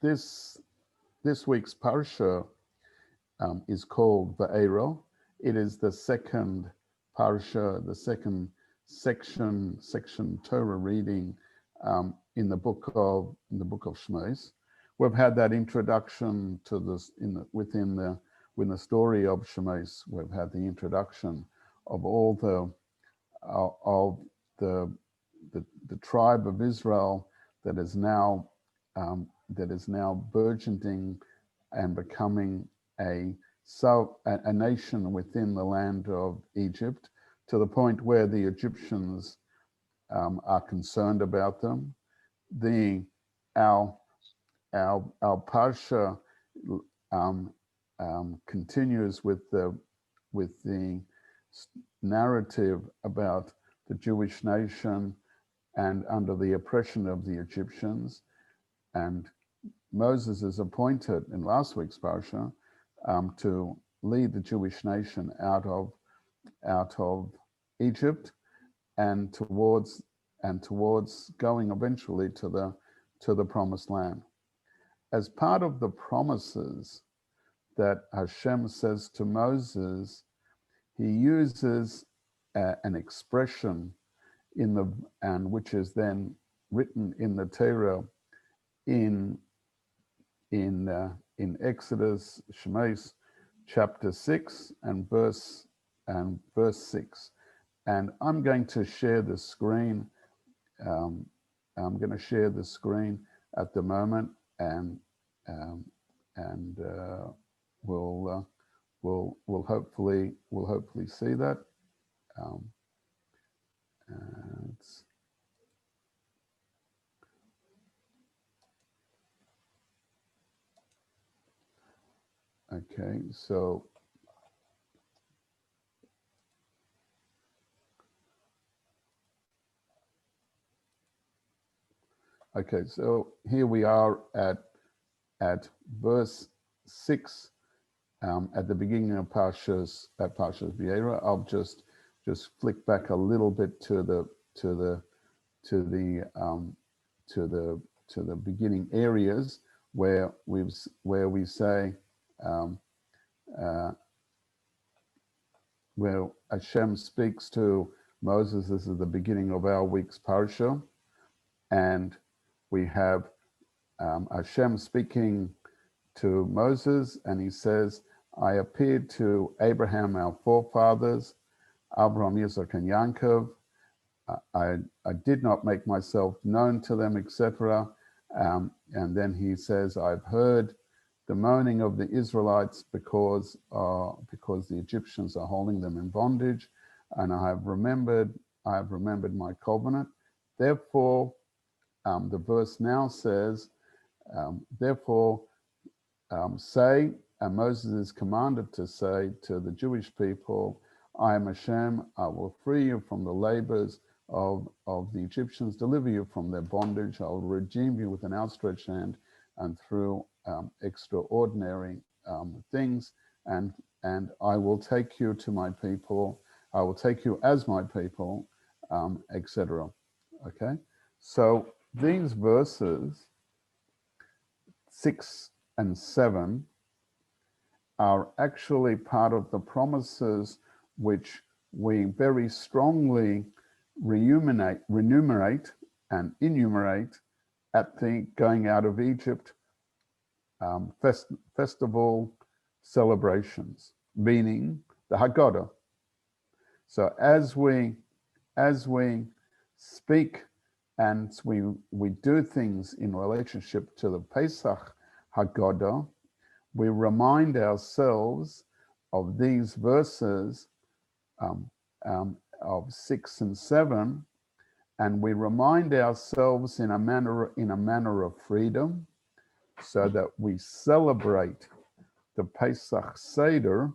this week's parsha is called Vaera. It is the second parsha, the second section Torah reading in the book of Shmos. We've had that introduction to this within the story of Shmos. We've had the introduction of all the tribe of Israel that is now burgeoning and becoming a nation within the land of Egypt, to the point where the Egyptians are concerned about them. Our parsha continues with the narrative about the Jewish nation and under the oppression of the Egyptians. And Moses is appointed in last week's parsha to lead the Jewish nation out of Egypt and towards going eventually to the promised land. As part of the promises that Hashem says to Moses, he uses an expression which is then written in the Torah in Exodus, Shmos, chapter 6 and verse 6. And I'm going to share the screen. I'm going to share the screen at the moment, and we'll hopefully see that. Okay, so here we are at verse 6 at the beginning of Parshas Vaera. I'll just flick back a little bit to the beginning areas where we say where Hashem speaks to Moses. This is the beginning of our week's parsha, and we have Hashem speaking to Moses, and he says, I appeared to Abraham, our forefathers, Abraham, Yitzhak, and Yaakov. I did not make myself known to them, etc. And then he says, I've heard the moaning of the Israelites because the Egyptians are holding them in bondage, and I have remembered my covenant. Therefore, the verse now says, say, and Moses is commanded to say to the Jewish people, I am Hashem, I will free you from the labors of the Egyptians, deliver you from their bondage, I will redeem you with an outstretched hand and through extraordinary things, and I will take you to my people, I will take you as my people, etc. Okay, so these verses 6 and 7 are actually part of the promises which we very strongly remunerate and enumerate at the going out of Egypt festival celebrations, meaning the Haggadah. So as we speak and we do things in relationship to the Pesach Haggadah, we remind ourselves of these verses of 6 and 7, and we remind ourselves in a manner of freedom, so that we celebrate the Pesach Seder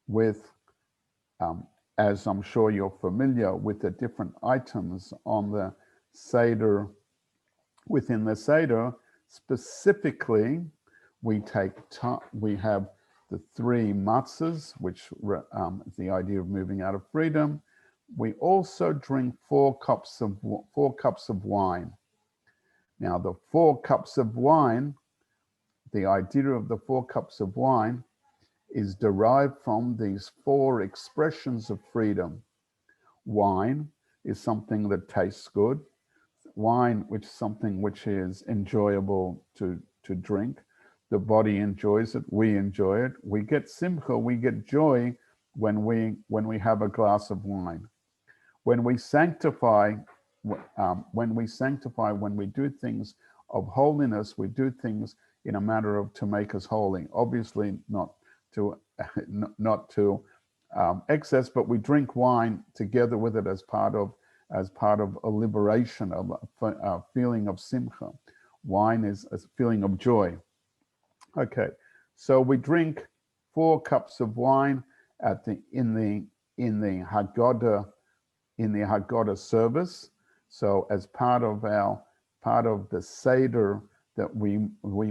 with, as I'm sure you're familiar with, the different items on the Seder. Within the Seder, specifically, we have the 3 matzahs, which is the idea of moving out of freedom. We also drink 4 cups of wine. Now, the 4 cups of wine, the idea of the 4 cups of wine is derived from these 4 expressions of freedom. Wine is something that tastes good. Wine, which is something which is enjoyable to drink. The body enjoys it. We enjoy it. We get simcha. We get joy when we have a glass of wine. When we sanctify, when we do things of holiness, we do things in a matter of to make us holy. Obviously, not to excess, but we drink wine together with it as part of a liberation, of a feeling of simcha. Wine is a feeling of joy. Okay, so we drink 4 cups of wine in the Haggadah service. So as part of the Seder that we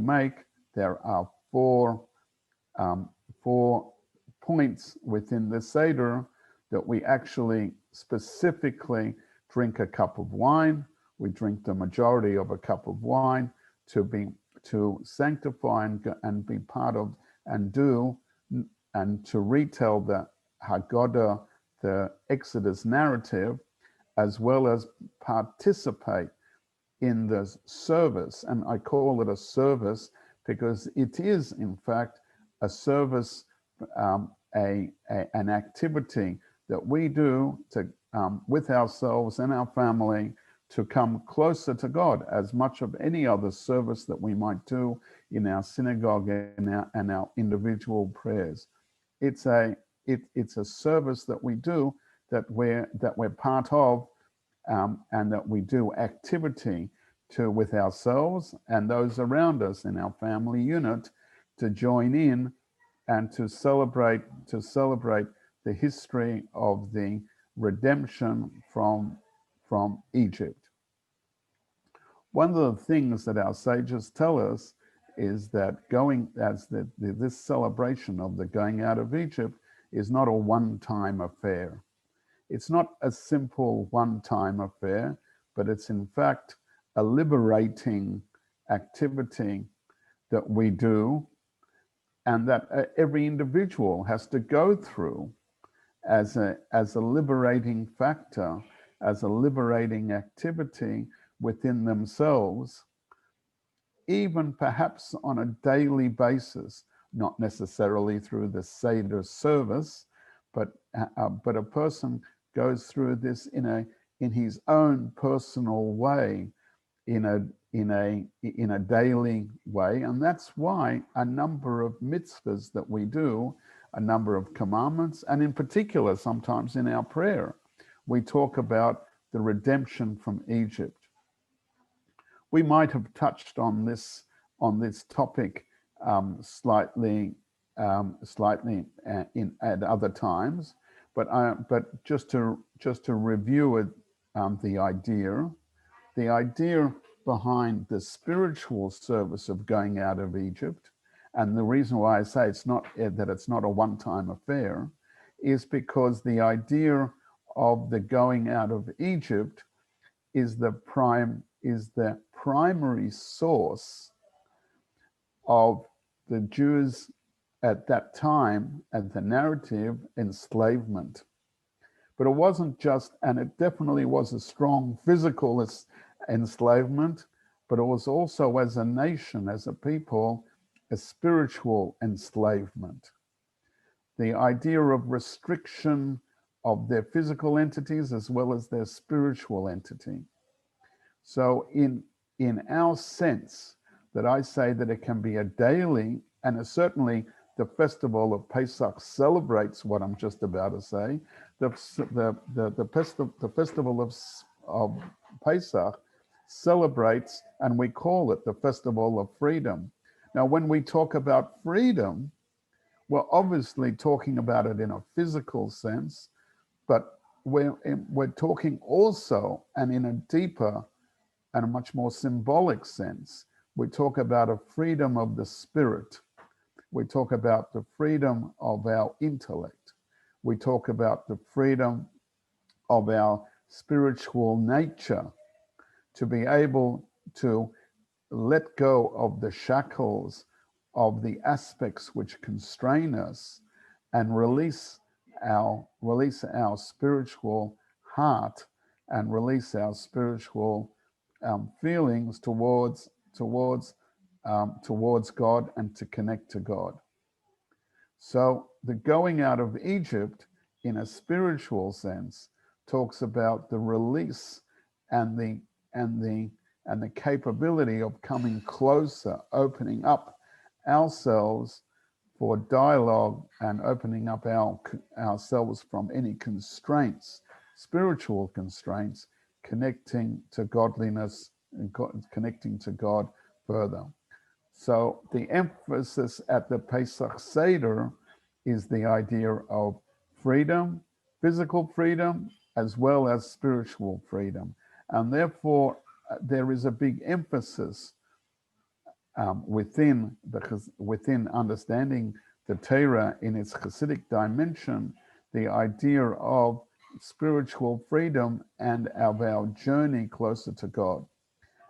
make, there are 4 points within the Seder that we actually specifically drink a cup of wine. We drink the majority of a cup of wine to sanctify and be part of and to retell the Haggadah, the Exodus narrative, as well as participate in the service. And I call it a service because it is, in fact, a service, an activity that we do with ourselves and our family to come closer to God, as much of any other service that we might do in our synagogue and our individual prayers. It's a service that we do, that we're part of, and that we do activity with ourselves and those around us in our family unit to join in and to celebrate the history of the redemption from Egypt. One of the things that our sages tell us is that this celebration of the going out of Egypt is not a one-time affair. It's not a simple one-time affair, but it's in fact a liberating activity that we do, and that every individual has to go through as a liberating factor, as a liberating activity within themselves, even perhaps on a daily basis, not necessarily through the Seder service, but a person goes through this in his own personal way, in a daily way. And that's why a number of mitzvahs that we do, a number of commandments, and in particular, sometimes in our prayer, we talk about the redemption from Egypt. We might have touched on this topic slightly at other times, but just to review it, the idea behind the spiritual service of going out of Egypt, and the reason why I say it's not a one-time affair, is because the idea of the going out of Egypt is the primary source of the Jews at that time, at the narrative, enslavement. But it wasn't just, and it definitely was a strong physical enslavement, but it was also, as a nation, as a people, a spiritual enslavement. The idea of restriction of their physical entities as well as their spiritual entity. So in our sense, that I say that it can be a daily, and certainly the festival of Pesach celebrates what I'm just about to say. The festival of Pesach celebrates, and we call it the festival of freedom. Now, when we talk about freedom, we're obviously talking about it in a physical sense, but we're talking also, and in a deeper and a much more symbolic sense, we talk about a freedom of the spirit. We talk about the freedom of our intellect. We talk about the freedom of our spiritual nature to be able to let go of the shackles of the aspects which constrain us and release our spiritual heart and release our spiritual feelings towards God and to connect to God. So the going out of Egypt in a spiritual sense talks about the release and the capability of coming closer, opening up ourselves for dialogue and opening up ourselves from any constraints, spiritual constraints, connecting to godliness and connecting to God further. So the emphasis at the Pesach Seder is the idea of freedom, physical freedom, as well as spiritual freedom. And therefore, there is a big emphasis within understanding the Torah in its Hasidic dimension, the idea of spiritual freedom and of our journey closer to God.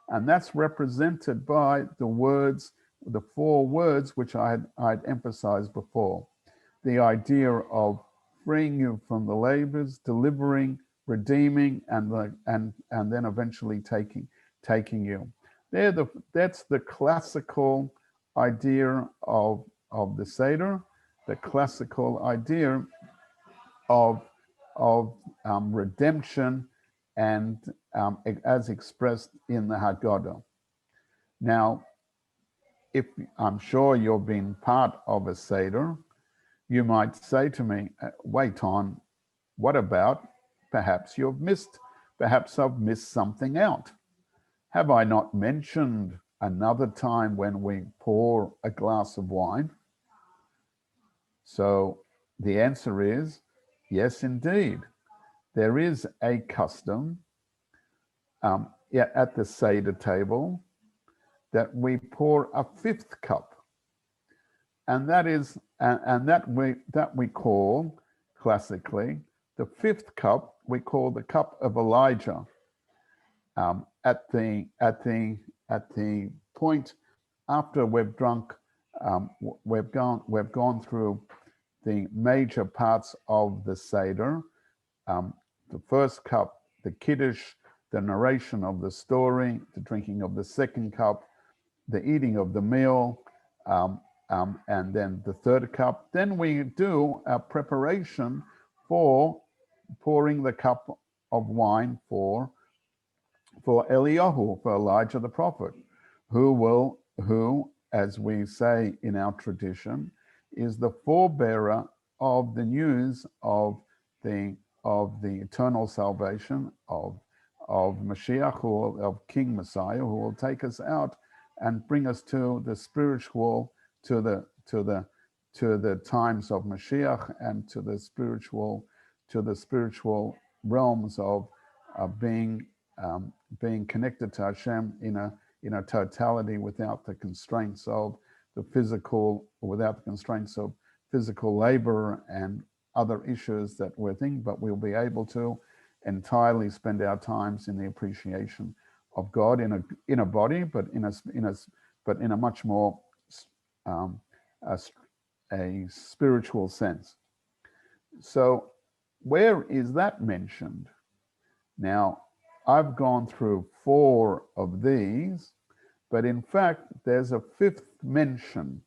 And that's represented by the 4 words which I'd emphasized before. The idea of freeing you from the labors, delivering, redeeming, and then eventually taking you. That's the classical idea of the Seder, the classical idea of redemption and as expressed in the Haggadah. Now, if I'm sure you've been part of a Seder, you might say to me, wait on, what about perhaps I've missed something out. Have I not mentioned another time when we pour a glass of wine? So the answer is yes, indeed. There is a custom at the Seder table that we pour a 5th cup, and that we call classically the 5th cup. We call the cup of Elijah. At the point after we've drunk, we've gone through the major parts of the Seder. The first cup, the Kiddush, the narration of the story, the drinking of the 2nd cup, the eating of the meal, and then the 3rd cup. Then we do our preparation for pouring the cup of wine for Eliyahu, for Elijah the prophet, who, as we say in our tradition, is the forebearer of the news of the eternal salvation of Mashiach, of King Messiah, who will take us out and bring us to the spiritual, to the times of Mashiach and to the spiritual realms of being connected to Hashem in a totality without the constraints of the physical, without the constraints of physical labor and other issues that we're thinking, but we'll be able to entirely spend our times in the appreciation of God in a body, but in a much more a spiritual sense. So where is that mentioned? Now, I've gone through 4 of these, but in fact, there's a 5th mention.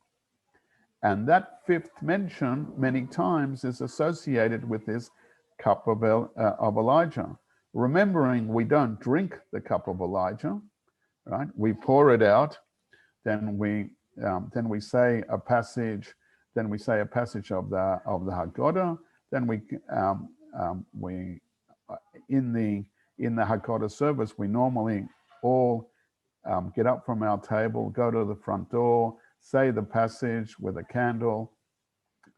And that 5th mention many times is associated with this cup of Elijah. Remembering we don't drink the cup of Elijah, right? We pour it out, then we say a passage. Then we say a passage of the Haggadah. Then we in the Haggadah service, we normally all get up from our table, go to the front door, say the passage with a candle,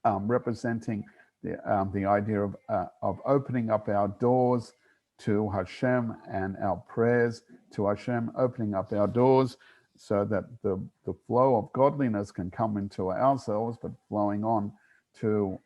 representing the idea of opening up our doors to Hashem and our prayers to Hashem, opening up our doors so that the flow of godliness can come into ourselves, but flowing on to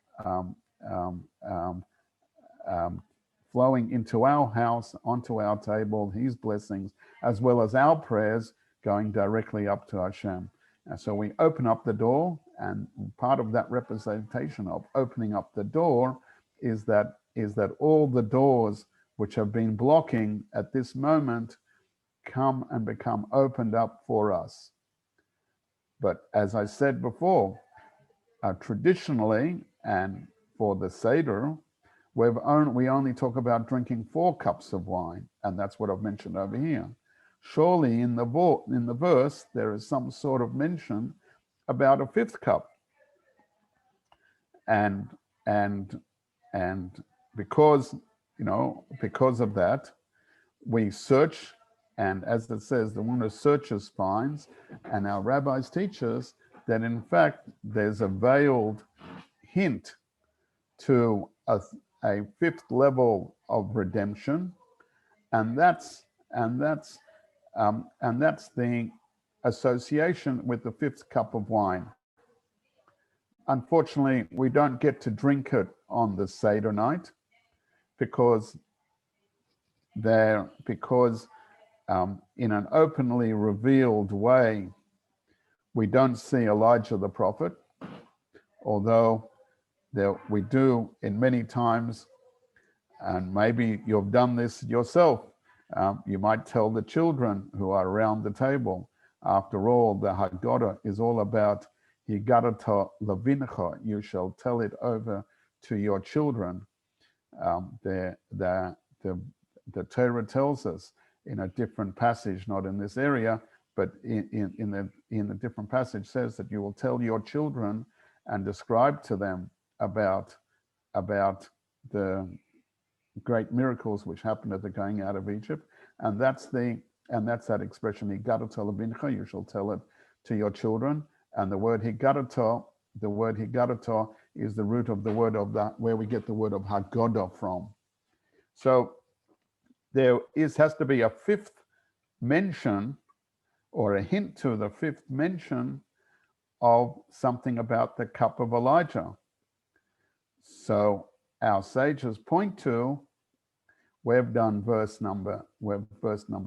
flowing into our house, onto our table, his blessings, as well as our prayers going directly up to Hashem. And so we open up the door, and part of that representation of opening up the door is that all the doors which have been blocking at this moment come and become opened up for us. But as I said before, traditionally, and for the Seder, we only talk about drinking 4 cups of wine, and that's what I've mentioned over here. Surely in the verse there is some sort of mention about a 5th cup, and because of that, we search, and as it says, the one who searches finds, and our rabbis teach us that in fact there's a veiled hint to a 5th level of redemption, and that's the association with the 5th cup of wine. Unfortunately, we don't get to drink it on the Seder night because in an openly revealed way, we don't see Elijah the prophet, although we do in many times, and maybe you've done this yourself. You might tell the children who are around the table. After all, the Haggadah is all about Higadata Levincha. You shall tell it over to your children. The Torah tells us in a different passage, not in this area, but in a different passage, says that you will tell your children and describe to them about the great miracles which happened at the going out of Egypt, and that's that expression, Higadata Levincha, you shall tell it to your children. And the word Higadata is the root of the word of that, where we get the word of Haggadah from. So there has to be a 5th mention, or a hint to the 5th mention of something about the cup of Elijah. So our sages point to, we've done verse number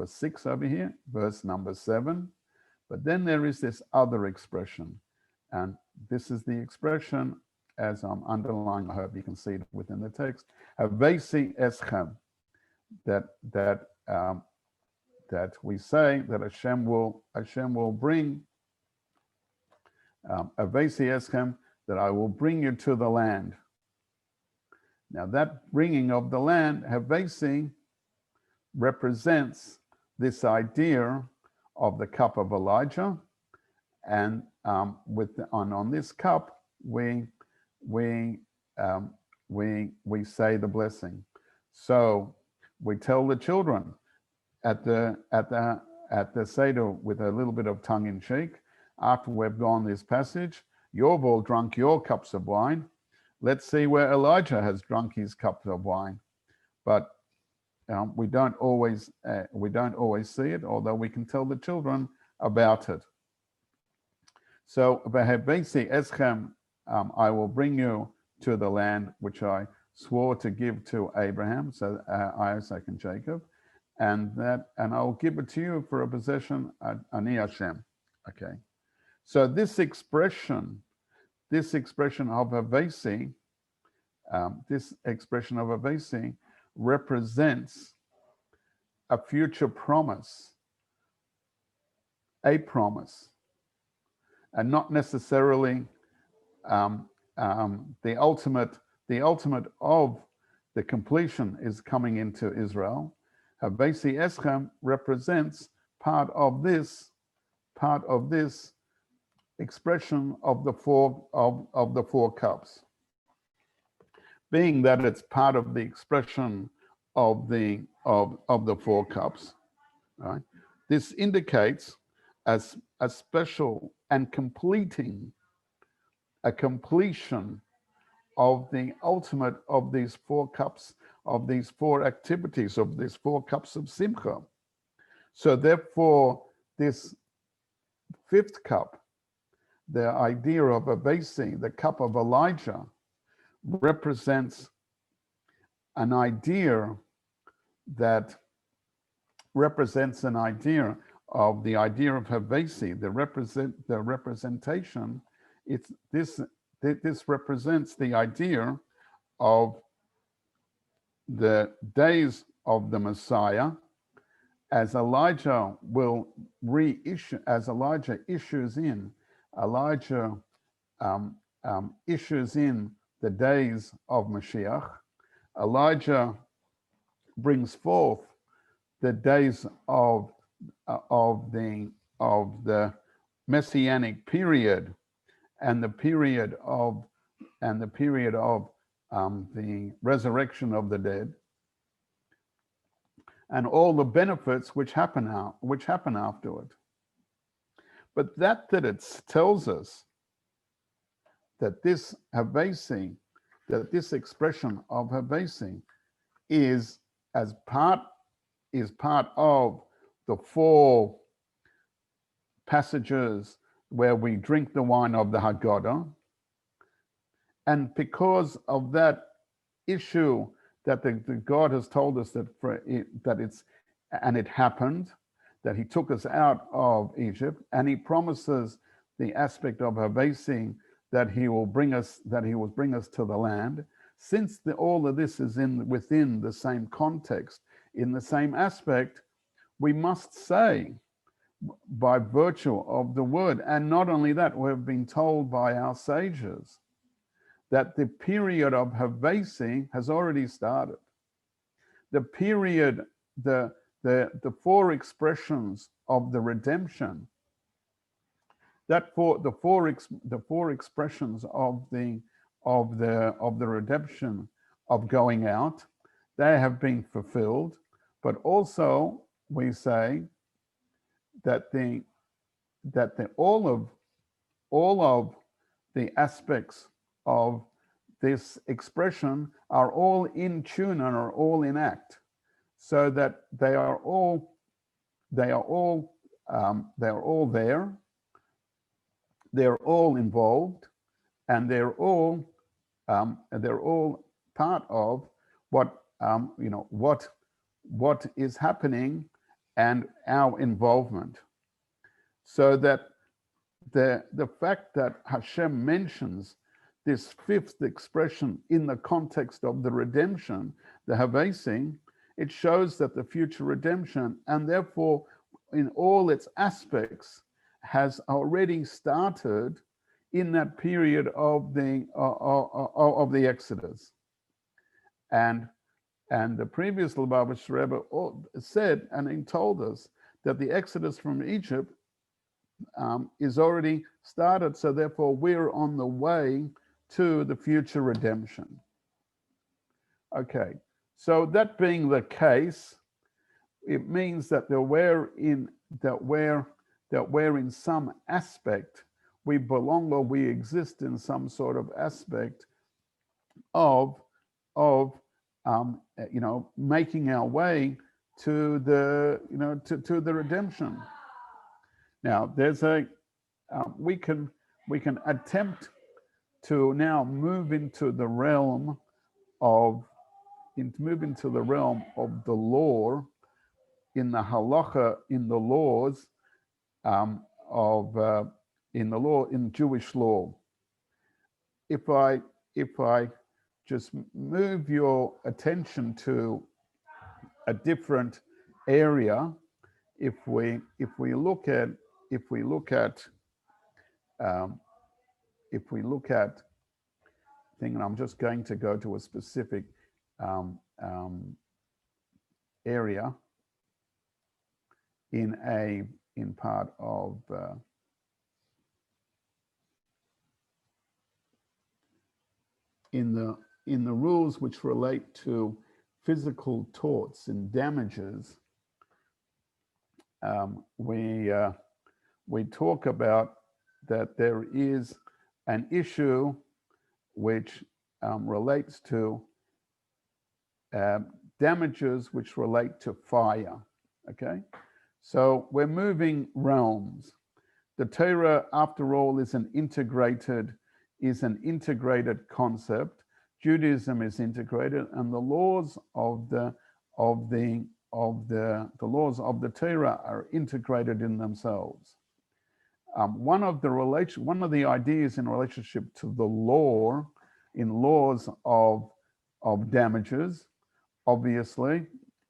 6 over here, verse number 7, but then there is this other expression, and this is the expression, as I'm underlying, I hope you can see it within the text, Havesi eschem, that we say that Hashem will bring, Havesi eschem, that I will bring you to the land. Now that bringing of the land, Havesi, represents this idea of the cup of Elijah, and on this cup we say the blessing. So we tell the children at the Seder with a little bit of tongue in cheek, after we've gone this passage, you've all drunk your cups of wine. Let's see where Elijah has drunk his cups of wine. But we don't always see it, although we can tell the children about it. So, V'hevesi eschem, I will bring you to the land which I swore to give to Abraham, so Isaac and Jacob, and I'll give it to you for a possession, Ani Hashem. Okay. So this expression of Havesi, represents a future promise, and not necessarily the ultimate of the completion is coming into Israel. Havesi Eschem represents part of this expression of the four cups, being that it's part of the expression of the 4 cups, right? This indicates as a special and completion of the ultimate of these 4 cups, of these 4 activities, of these 4 cups of Simcha. So therefore, this 5th cup, the idea of Havesi, the cup of Elijah, represents an idea of the idea of Havesi, the representation. It's this represents the idea of the days of the Messiah, as Elijah will reissue, as Elijah issues in, Elijah issues in the days of Mashiach. Elijah brings forth the days of the messianic period, and the period of the resurrection of the dead, and all the benefits which happen afterward. But that it tells us that this Havesi, that this expression of Havesi is part of the 4 passages where we drink the wine of the Haggadah. And because of that issue that the God has told us that it happened, that he took us out of Egypt, and he promises the aspect of Havesi that he will bring us to the land. Since all of this is within the same context, in the same aspect, we must say, by virtue of the word, and not only that, we've been told by our sages that the period of Havesi has already started. The period, the 4 expressions of the redemption, the four expressions of the redemption of going out, they have been fulfilled. But also we say that all of the aspects of this expression are all in tune and are all in act, so that they are all there. They're all involved, and they're all part of what is happening and our involvement. So that the fact that Hashem mentions this 5th expression in the context of the redemption, the Havesi, it shows that the future redemption, and therefore in all its aspects, has already started in that period of the Exodus. And the previous Lubavitch Rebbe said, and he told us, that the Exodus from Egypt is already started, so therefore we're on the way to the future redemption. Okay, so that being the case, it means that we're in some aspect, we belong, or we exist in some sort of aspect of making our way to the to the redemption. Now there's we can attempt to now move into the realm of the law, in the halacha, in the laws in Jewish law. If I just move your attention to a different area, if we look at thing, and I'm just going to go to a specific area in part of in the rules which relate to physical torts and damages. We talk about that there is an issue which relates to damages which relate to fire. Okay, so we're moving realms. The Torah, after all, is an integrated concept. Judaism is integrated, and the laws of the laws of the Torah are integrated in themselves. One of the ideas in relationship to the law, in laws of damages, obviously,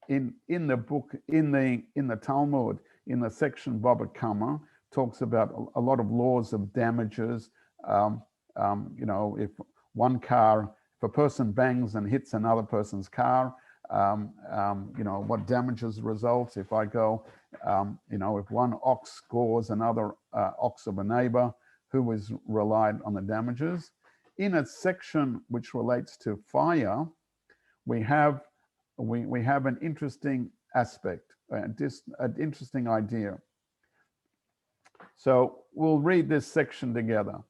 in the book, in the Talmud, in the section Baba Kama, talks about a lot of laws of damages. If a person bangs and hits another person's car, what damages result. If I go, if one ox gores another ox of a neighbor, who is relied on the damages. In a section which relates to fire, we have an interesting aspect, an interesting idea. So we'll read this section together.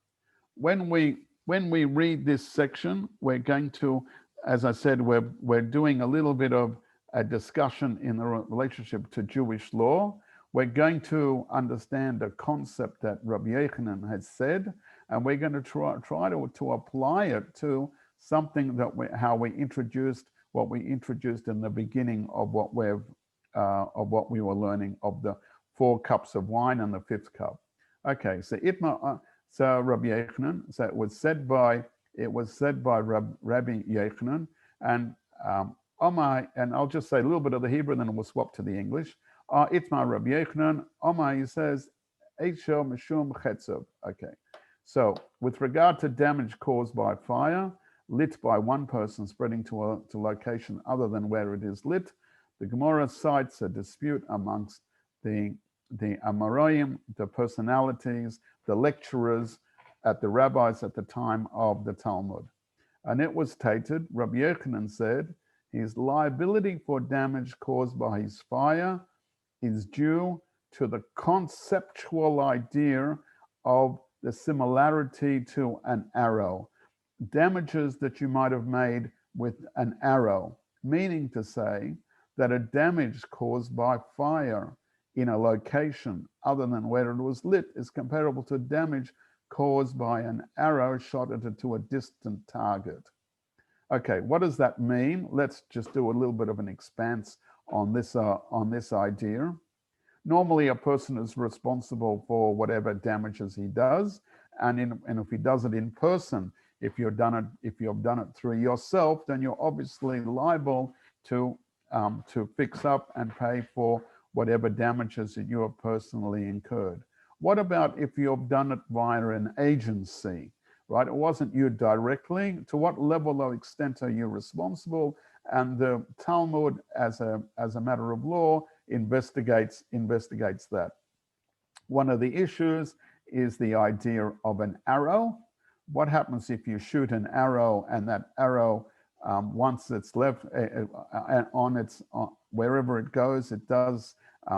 When we read this section, we're going to, as I said, we're doing a little bit of a discussion in the relationship to Jewish law. We're going to understand a concept that Rabbi Yochanan has said, and we're going to try to apply it to something that what we introduced in the beginning of what we were learning of the 4 cups of wine and the 5th cup. Okay, so Rabbi Yochanan, so it was said by Rabbi Yochanan, and Omai, and I'll just say a little bit of the Hebrew, and then we'll swap to the English. Itma Rabbi Yochanan, Omai, he says, Eisho Mishum Chetzov. Okay, so with regard to damage caused by fire, lit by one person spreading to a location other than where it is lit, the Gemara cites a dispute amongst the Amoraim, the personalities, the lecturers at the rabbis at the time of the Talmud. And it was stated, Rabbi Yochanan said, his liability for damage caused by his fire is due to the conceptual idea of the similarity to an arrow. Damages that you might have made with an arrow, meaning to say that a damage caused by fire in a location other than where it was lit is comparable to damage caused by an arrow shot into a distant target. Okay, what does that mean? Let's just do a little bit of an expanse on this idea. Normally, a person is responsible for whatever damages he does, and if he does it in person, if you've done it through yourself, then you're obviously liable to fix up and pay for whatever damages that you have personally incurred. What about if you've done it via an agency, right? It wasn't you directly. To what level or extent are you responsible? And the Talmud, as a matter of law, investigates that. One of the issues is the idea of an arrow. What happens if you shoot an arrow and that arrow, once it's left wherever it goes, it does,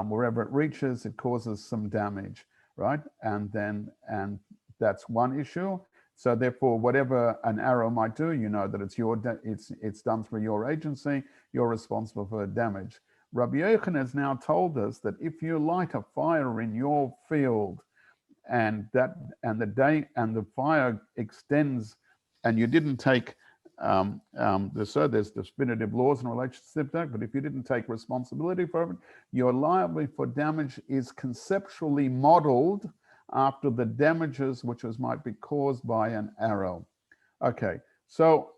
wherever it reaches, it causes some damage, right? And that's one issue. So therefore, whatever an arrow might do, you know that it's done through your agency. You're responsible for the damage. Rabbi Yochanan has now told us that if you light a fire in your field, and the fire extends, and you didn't take there's definitive laws in relationship to that, but if you didn't take responsibility for it, your liability for damage is conceptually modeled after the damages which might be caused by an arrow. Okay, so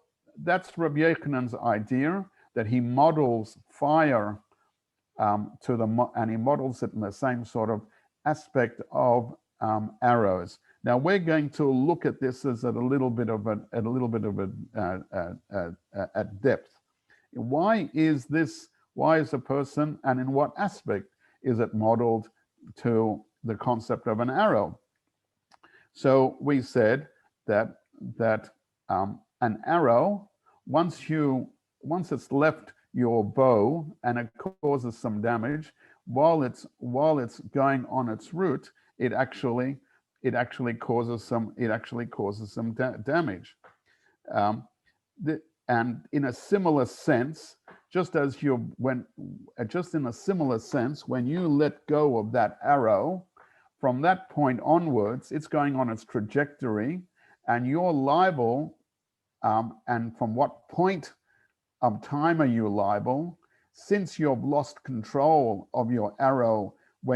that's Rabbi Yochanan's idea, that he models fire and he models it in the same sort of aspect of arrows. Now we're going to look at this as at a little bit of a depth. Why is a person, and in what aspect is it modeled to the concept of an arrow? So we said that an arrow, once it's left your bow and it causes some damage, while it's going on its route, it actually causes some damage. And in a similar sense, when you let go of that arrow, from that point onwards, it's going on its trajectory, and you're liable. And from what point of time are you liable? since you've lost control of your arrow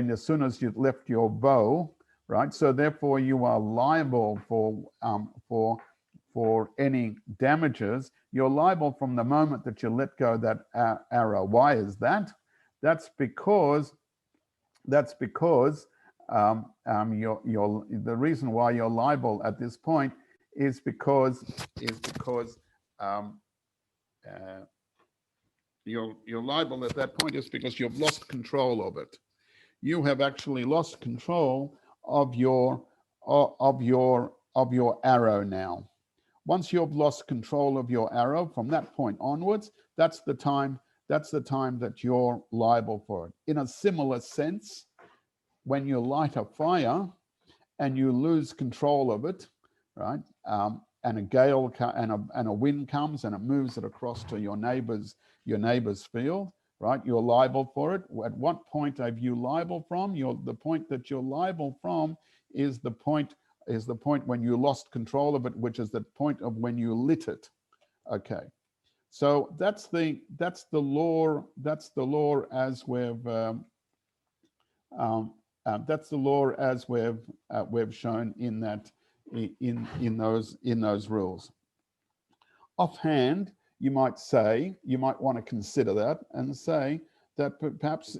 as soon as you left your bow, right? So therefore you are liable for any damages. You're liable from the moment that you let go that arrow. Why is that? That's because the reason why you're liable at this point is because um, you're liable at that point is because you've lost control of it. You have actually lost control of your arrow now. Once you've lost control of your arrow, from that point onwards, that's the time that you're liable for it. In a similar sense, when you light a fire and you lose control of it, right? And a gale and a wind comes and it moves it across to your neighbor's field, right? You're liable for it. At what point are you liable from? The point that you're liable from is the point when you lost control of it, which is the point of when you lit it. Okay, so that's the law. That's the law as we've we've shown in that in those rules. Offhand, you might want to consider that and say that perhaps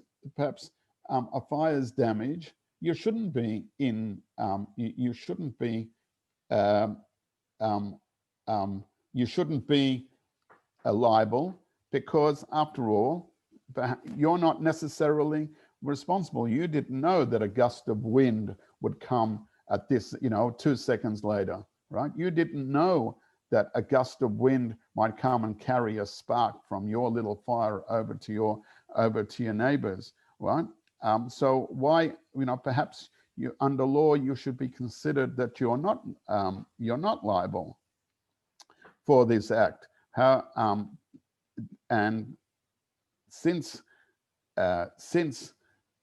a fire's damage, you shouldn't be liable, because after all, you're not necessarily responsible. You didn't know that a gust of wind would come at this, 2 seconds later, right? You didn't know that a gust of wind might come and carry a spark from your little fire over to your neighbors, right? So why, perhaps under law you should be considered that you're not liable for this act. And since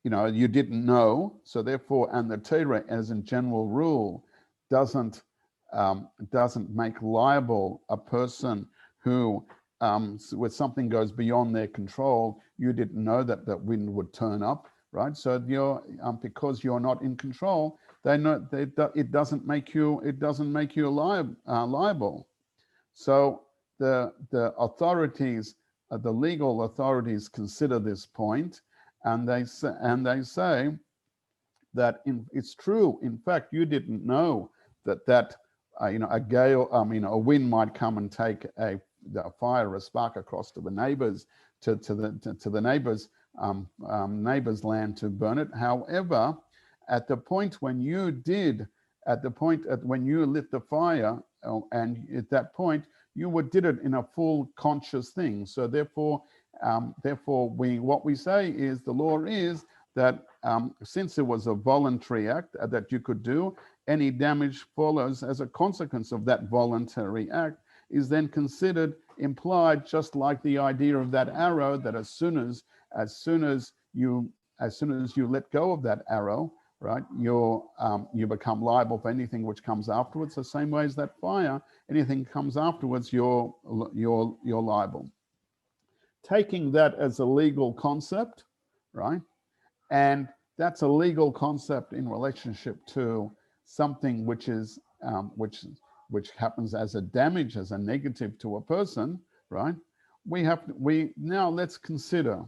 you didn't know, so therefore, and the Torah as a general rule doesn't make liable a person who, when something goes beyond their control, you didn't know that wind would turn up, right? So because you're not in control, it doesn't make you liable. So the authorities, the legal authorities, consider this point, and they say that it's true. In fact, you didn't know that a gale, a wind might come and take a fire, a spark across to the neighbors, to the neighbors' land to burn it. However, at the point when you lit the fire, and at that point you did it in a full conscious thing. So therefore, what we say is the law is that since it was a voluntary act that you could do, any damage follows as a consequence of that voluntary act is then considered implied, just like the idea of that arrow, that as soon as you let go of that arrow, right, you become liable for anything which comes afterwards. The same way as that fire, anything comes afterwards, you're liable. Taking that as a legal concept, right, and that's a legal concept in relationship to something which is which happens as a damage, as a negative to a person, right? Now let's consider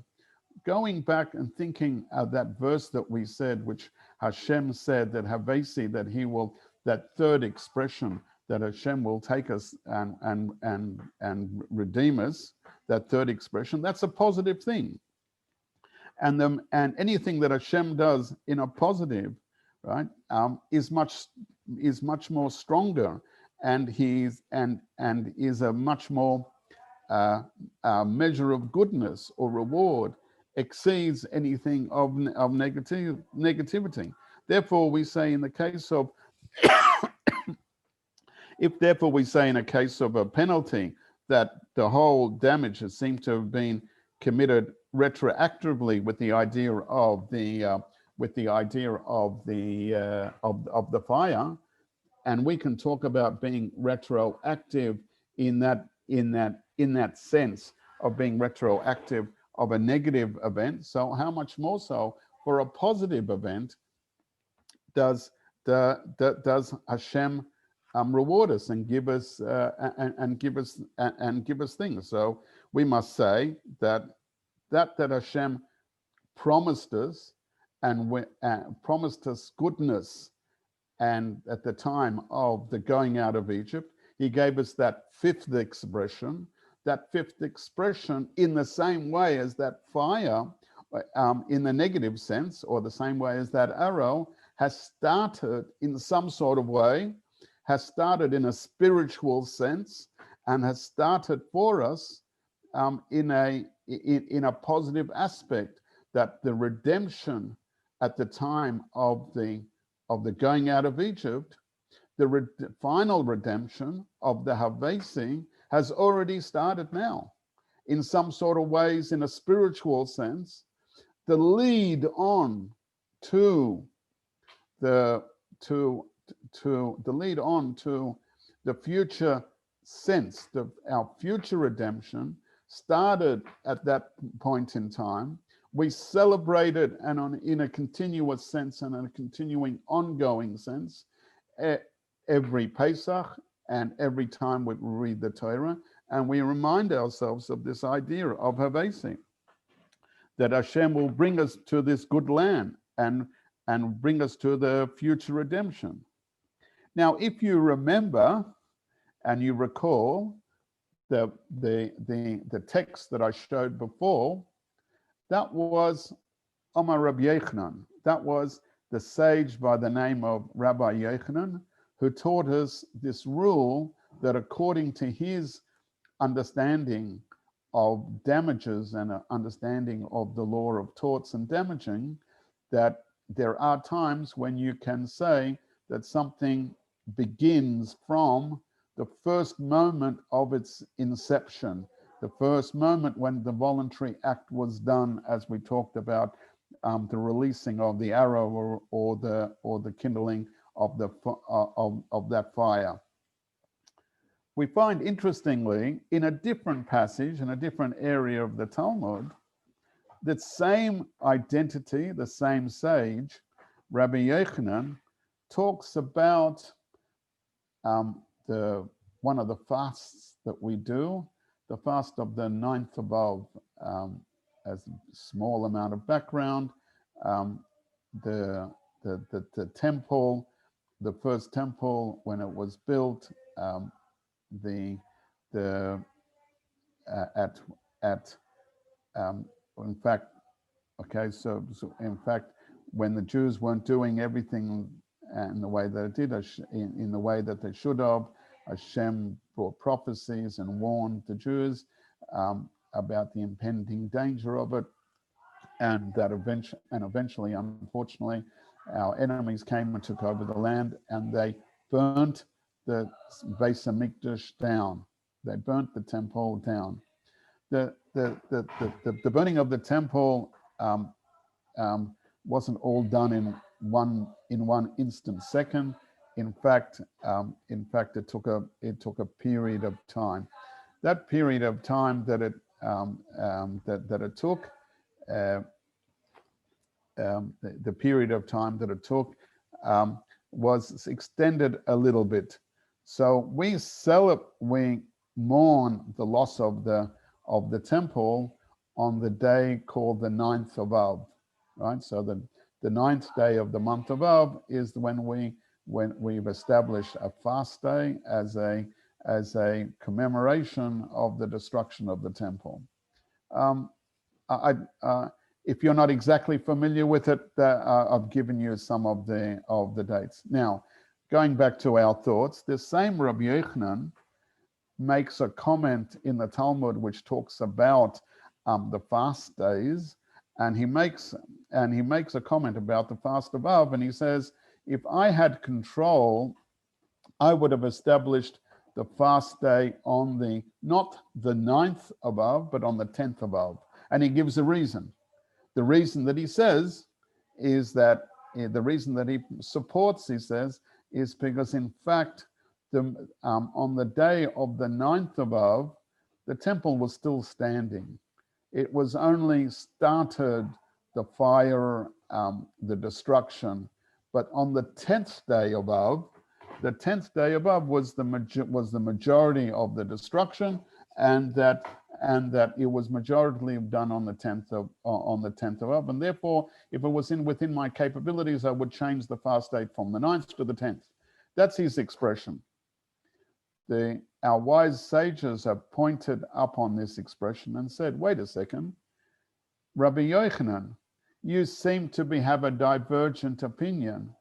going back and thinking of that verse that we said, which Hashem said that Havesi, that third expression that Hashem will take us and redeem us, that third expression, that's a positive thing. And anything that Hashem does in a positive, right, is much more stronger, and is a much more measure of goodness or reward, exceeds anything of negativity. Therefore, we say in the case of therefore we say in a case of a penalty that the whole damage has seemed to have been committed retroactively with the idea of the fire, and we can talk about being retroactive in that sense of being retroactive of a negative event, so how much more so for a positive event does does Hashem reward us and give us and give us things. So we must say that Hashem promised us and promised us goodness, and at the time of the going out of Egypt, he gave us that fifth expression in the same way as that fire, in the negative sense, or the same way as that arrow, has started in some sort of way, has started in a spiritual sense, and has started for us in a positive aspect, that the redemption at the time of the going out of Egypt, the final redemption of the Havesi has already started now, in some sort of ways, in a spiritual sense, the lead on to the lead on to the future sense, our future redemption started at that point in time. We celebrated, and in a continuous sense and in a continuing ongoing sense, every Pesach and every time we read the Torah, and we remind ourselves of this idea of Havesi, that Hashem will bring us to this good land and bring us to the future redemption. Now, if you remember and you recall the text that I showed before, that was Amar Rabbi Yochanan. That was the sage by the name of Rabbi Yochanan, who taught us this rule that according to his understanding of damages and understanding of the law of torts and damaging, that there are times when you can say that something begins from the first moment of its inception, the first moment when the voluntary act was done, as we talked about, the releasing of the arrow or the kindling of that fire. We find, interestingly, in a different passage, in a different area of the Talmud, that same identity, the same sage, Rabbi Yochanan, talks about one of the fasts that we do, the fast of the 9th of Av. As a small amount of background, the temple, the first temple, when it was built, in fact, okay, so in fact, when the Jews weren't doing everything in the way that it did, in the way that they should have, Hashem brought prophecies and warned the Jews about the impending danger of it, and that eventually, unfortunately, our enemies came and took over the land, and they burnt the Beis Hamikdash down. They burnt the temple down. The burning of the temple wasn't all done in one instant second. In fact, it took a period of time. That period of time that it took, the period of time that it took was extended a little bit. So we mourn the loss of the temple on the day called the 9th of Av, right? So the 9th day of the month of Av is when we've established a fast day as a commemoration of the destruction of the temple. If you're not exactly familiar with it, I've given you some of the dates. Now, going back to our thoughts, this same Rabbi Yochanan makes a comment in the Talmud which talks about the fast days, and he makes a comment about the fast of Av, and he says, if I had control, I would have established the fast day on not the 9th of Av, but on the 10th of Av. And he gives a reason. The reason that he says is that, the reason that he supports, he says, is because in fact, on the day of the 9th of Av, the temple was still standing. it was only started the fire, the destruction, but on the 10th day above, the 10th day above was the majority of the destruction, and that it was majority done on the 10th of Ab, and therefore, if it was within my capabilities, I would change the fast date from the 9th to the 10th. That's his expression. Our wise sages have pointed up on this expression and said, wait a second, Rabbi Yochanan, you seem to have a divergent opinion.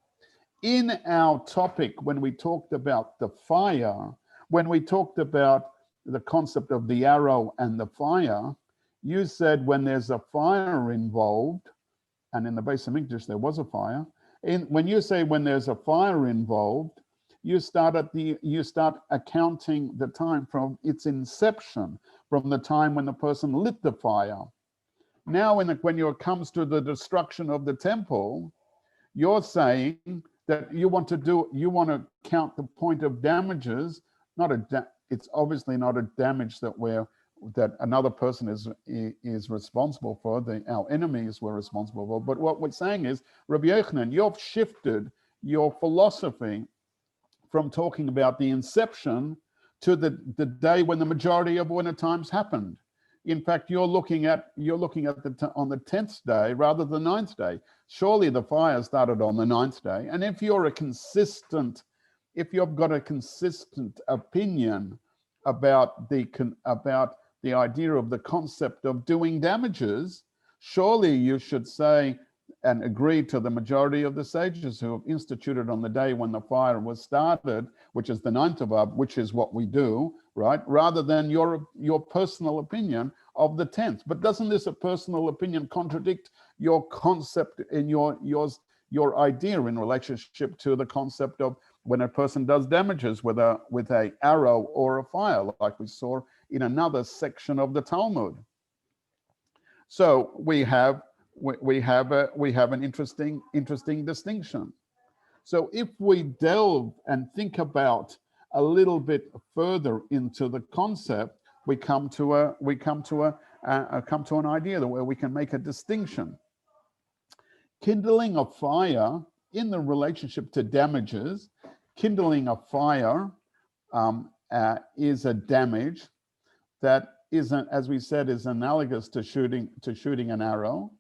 In our topic, when we talked about the fire, when we talked about the concept of the arrow and the fire, you said when there's a fire involved, and in the Beis Hamikdash there was a fire, when you say when there's a fire involved, you start accounting the time from its inception, from the time when the person lit the fire. Now, when it comes to the destruction of the temple, you're saying that you want to count the point of damages. It's obviously not a damage that another person is responsible for. Our enemies were responsible for. But what we're saying is, Rabbi Yochanan, you've shifted your philosophy from talking about the inception to the day when the majority of winter times happened. In fact, you're looking at on the 10th day rather than the 9th day. Surely the fire started on the 9th day. And if you've got a consistent opinion about the idea of the concept of doing damages, surely you should say and agree to the majority of the sages who have instituted on the day when the fire was started, which is the 9th of Ab, which is what we do, right? Rather than your personal opinion of the 10th. But doesn't this personal opinion contradict your concept in your idea in relationship to the concept of when a person does damages with a arrow or a fire, like we saw in another section of the Talmud? So we have an interesting distinction. So if we delve and think about a little bit further into the concept, we come to an idea where we can make a distinction. Kindling a fire in the relationship to damages, kindling a fire is a damage that isn't, as we said, is analogous to shooting an arrow.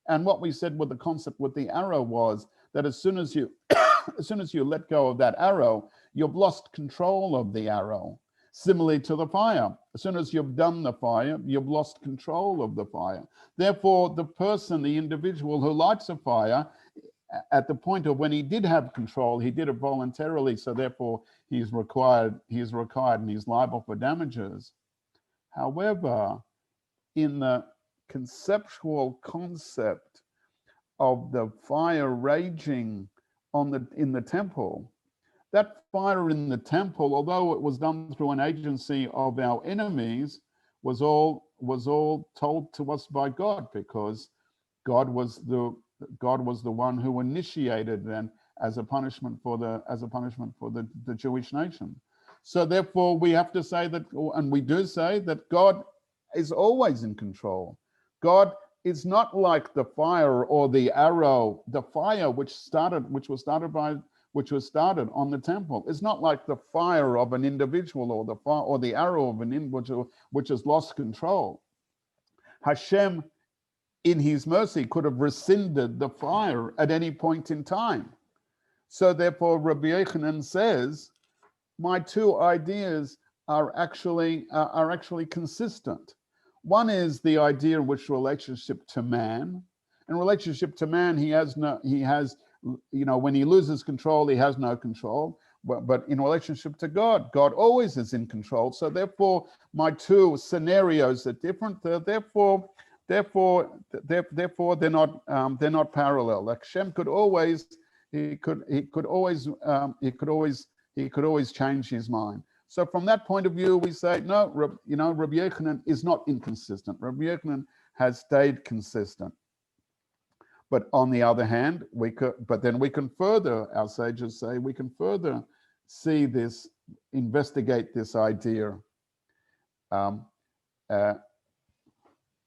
And what we said with the concept with the arrow was that as soon as you let go of that arrow, you've lost control of the arrow. Similarly to the fire, as soon as you've done the fire, you've lost control of the fire. Therefore, the individual who lights a fire, at the point of when he did have control, he did it voluntarily. So therefore, he's required and he's liable for damages. However, in the conceptual concept of the fire raging in the temple, that fire in the temple, although it was done through an agency of our enemies, was all told to us by God, because God was the one who initiated them as a punishment for the Jewish nation. So therefore, we have to say that, and we do say that God is always in control. God is not like the fire or the arrow. The fire which was started on the temple. It's not like the fire of an individual or the arrow of an individual which has lost control. Hashem, in his mercy, could have rescinded the fire at any point in time. So therefore, Rabbi Yochanan says, my two ideas are actually consistent. One is the idea in which relationship to man. In relationship to man, when he loses control, he has no control. But in relationship to God, God always is in control. So therefore, my two scenarios are different. Therefore, they're not parallel. Like Shem could always change his mind. So from that point of view, we say, no, Rabbi Yochanan is not inconsistent. Rabbi Yochanan has stayed consistent. But on the other hand, our sages say, we can further see this, investigate this idea.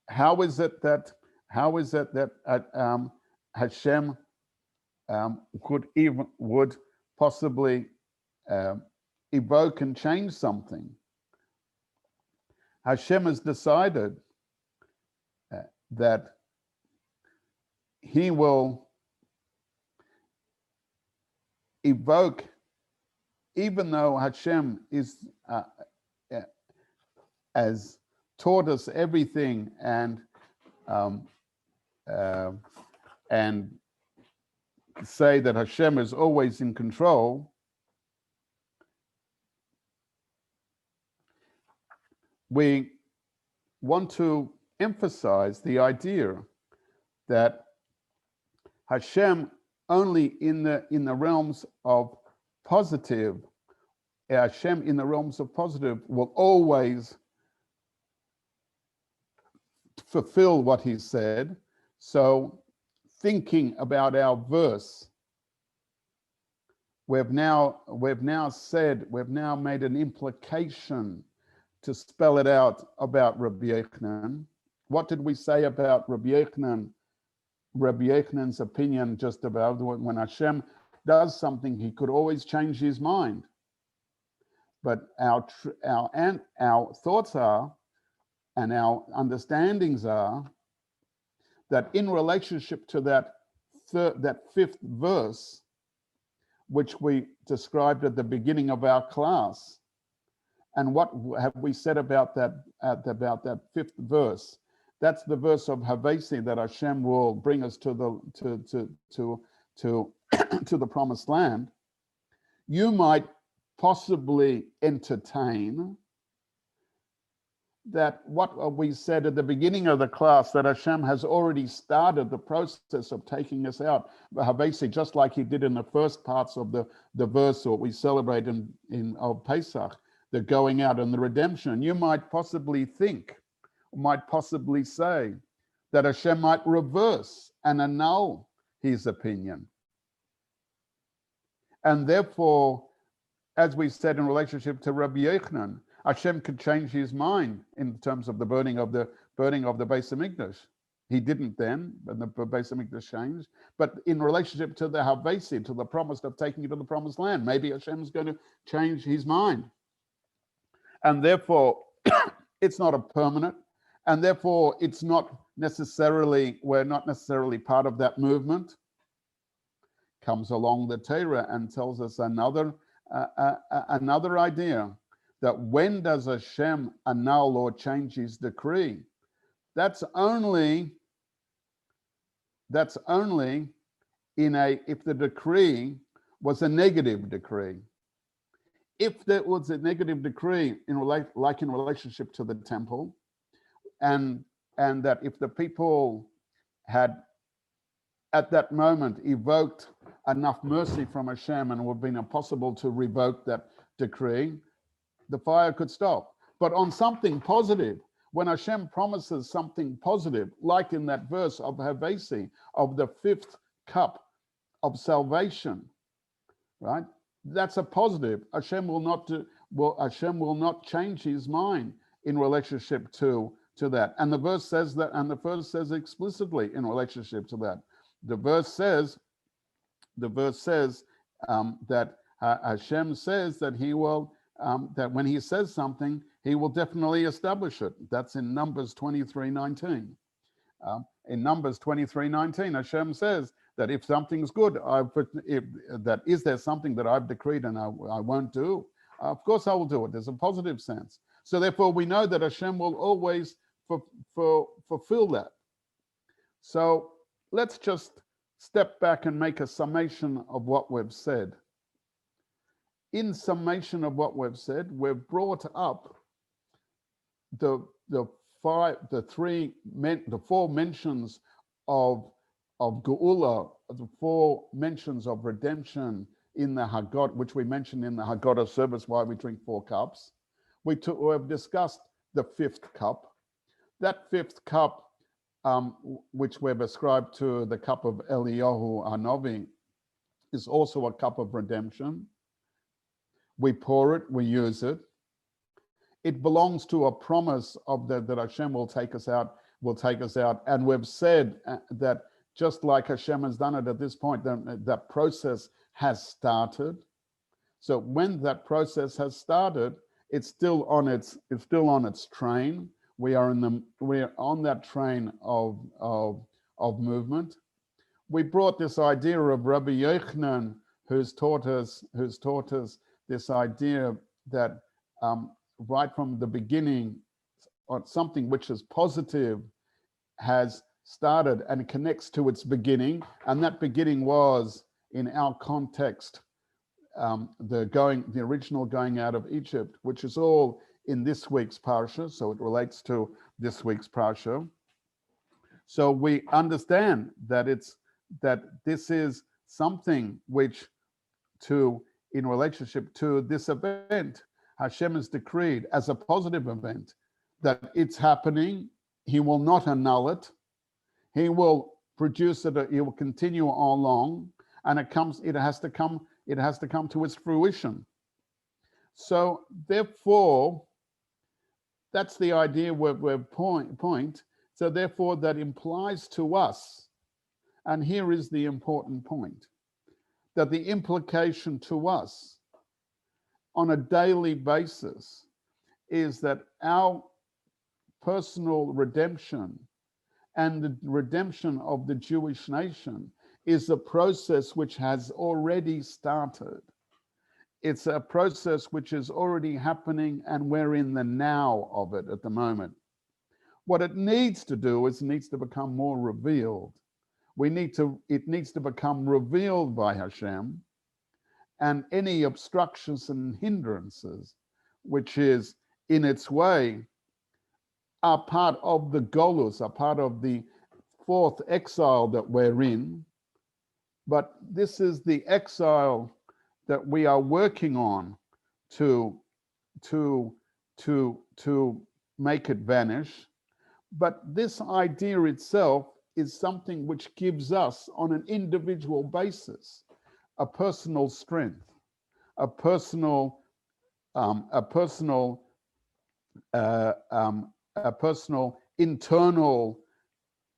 how is it that Hashem would possibly evoke and change something? Hashem has decided that he will evoke, even though Hashem is has taught us everything and say that Hashem is always in control. We want to emphasize the idea that Hashem only in the realms of positive, Hashem in the realms of positive will always fulfill what he said. So thinking about our verse, we've now made an implication to spell it out about Rabbi Yochanan. What did we say about Rabbi Yochanan? Rabbi Yochanan's opinion just about when Hashem does something, he could always change his mind. But our thoughts are, and our understandings are, that in relationship to that fifth verse, which we described at the beginning of our class, and what have we said about that fifth verse? That's the verse of Havesi, that Hashem will bring us to the promised land. You might possibly entertain that what we said at the beginning of the class, that Hashem has already started the process of taking us out, Havesi, just like he did in the first parts of the verse that we celebrate of Pesach, the going out and the redemption. You might possibly think, might possibly say that Hashem might reverse and annul his opinion. And therefore, as we said in relationship to Rabbi Yochanan, Hashem could change his mind in terms of the burning of the Beis Hamikdash. He didn't then, but the Beis Hamikdash changed. But in relationship to the Havesi, to the promise of taking it to the promised land, maybe Hashem's going to change his mind. And therefore, it's not a permanent, and therefore it's not necessarily, we're not necessarily part of that movement. Comes along the Torah and tells us another idea, that when does Hashem annul or change his decree? That's only if the decree was a negative decree. If there was a negative decree in relationship to the temple, and that if the people had at that moment evoked enough mercy from Hashem and it would have been impossible to revoke that decree, the fire could stop. But on something positive, when Hashem promises something positive, like in that verse of Havesi, of the fifth cup of salvation, right? That's a positive. Hashem will not change his mind in relationship to that. And the verse says that, and the verse says explicitly in relationship to that. The verse says that Hashem says that he will, that when he says something, he will definitely establish it. That's in Numbers 23:19. In Numbers 23:19, Hashem says that if something's good, is there something that I've decreed and I won't do? Of course I will do it. There's a positive sense. So therefore we know that Hashem will always fulfill that. So let's just step back and make a summation of what we've said. In summation of what we've said, we've brought up the four mentions of Geula, the four mentions of redemption in the Haggadah, which we mentioned in the Haggadah service, why we drink 4 cups. We've discussed the fifth cup. That fifth cup, which we've ascribed to the cup of Eliyahu Hanavi, is also a cup of redemption. We pour it, we use it. It belongs to a promise of that Hashem will take us out will take us out. And we've said that just like Hashem has done it at this point, that process has started. So when that process has started, it's still on its train. We're on that train of movement. We brought this idea of Rabbi Yochanan, who's taught us this idea that right from the beginning, something which is positive has started and connects to its beginning, and that beginning was, in our context, the original going out of Egypt, which is all in this week's parsha, so it relates to this week's parsha. So we understand that this is something which, in relationship to this event, Hashem has decreed as a positive event that it's happening. He will not annul it. He will produce it. He will continue along, and it has to come to its fruition. So therefore, that's the idea we're point. So therefore, that implies to us, and here is the important point, that the implication to us on a daily basis is that our personal redemption and the redemption of the Jewish nation is a process which has already started. It's a process which is already happening, and we're in the now of it at the moment. What it needs to do is it needs to become more revealed. It needs to become revealed by Hashem, and any obstructions and hindrances, which is in its way, are part of the golus, are part of the fourth exile that we're in. But this is the exile that we are working on to make it vanish. But this idea itself is something which gives us, on an individual basis, a personal strength, a personal internal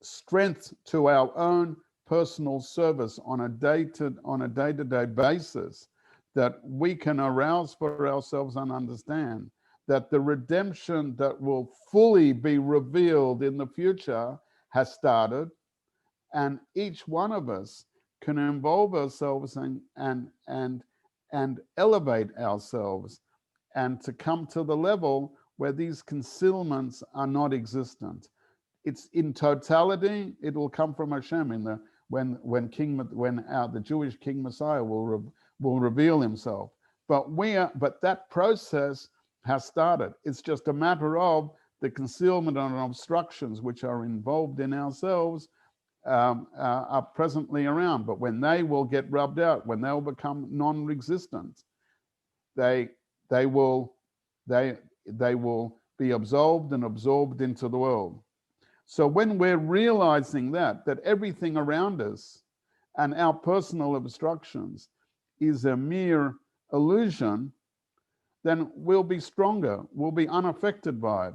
strength to our own personal service on a day-to-day basis, that we can arouse for ourselves and understand that the redemption that will fully be revealed in the future has started, and each one of us can involve ourselves and elevate ourselves, and to come to the level where these concealments are not existent. It's in totality, it will come from Hashem when the Jewish King Messiah will reveal himself. But that process has started. It's just a matter of the concealment and obstructions which are involved in ourselves are presently around. But when they will get rubbed out, when they will become non-existent, they will be absolved and absorbed into the world. So when we're realizing that everything around us and our personal obstructions is a mere illusion, then we'll be stronger, we'll be unaffected by it,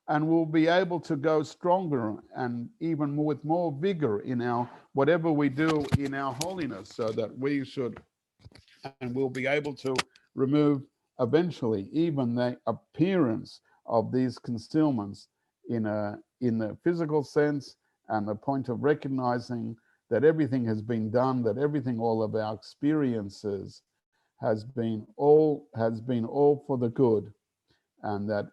and we'll be able to go stronger and even more, with more vigor in our whatever we do in our holiness, so that we'll be able to remove eventually even the appearance of these concealments in the physical sense, and the point of recognizing that everything has been done, that all of our experiences has been all for the good, and that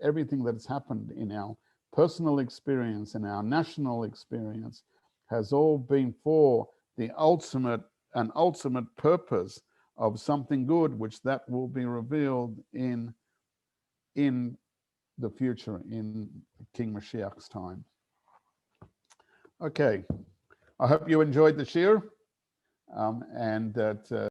everything that has happened in our personal experience and our national experience has all been for the ultimate purpose of something good, which that will be revealed in the future, in King Mashiach's time. Okay, I hope you enjoyed the shiur, and that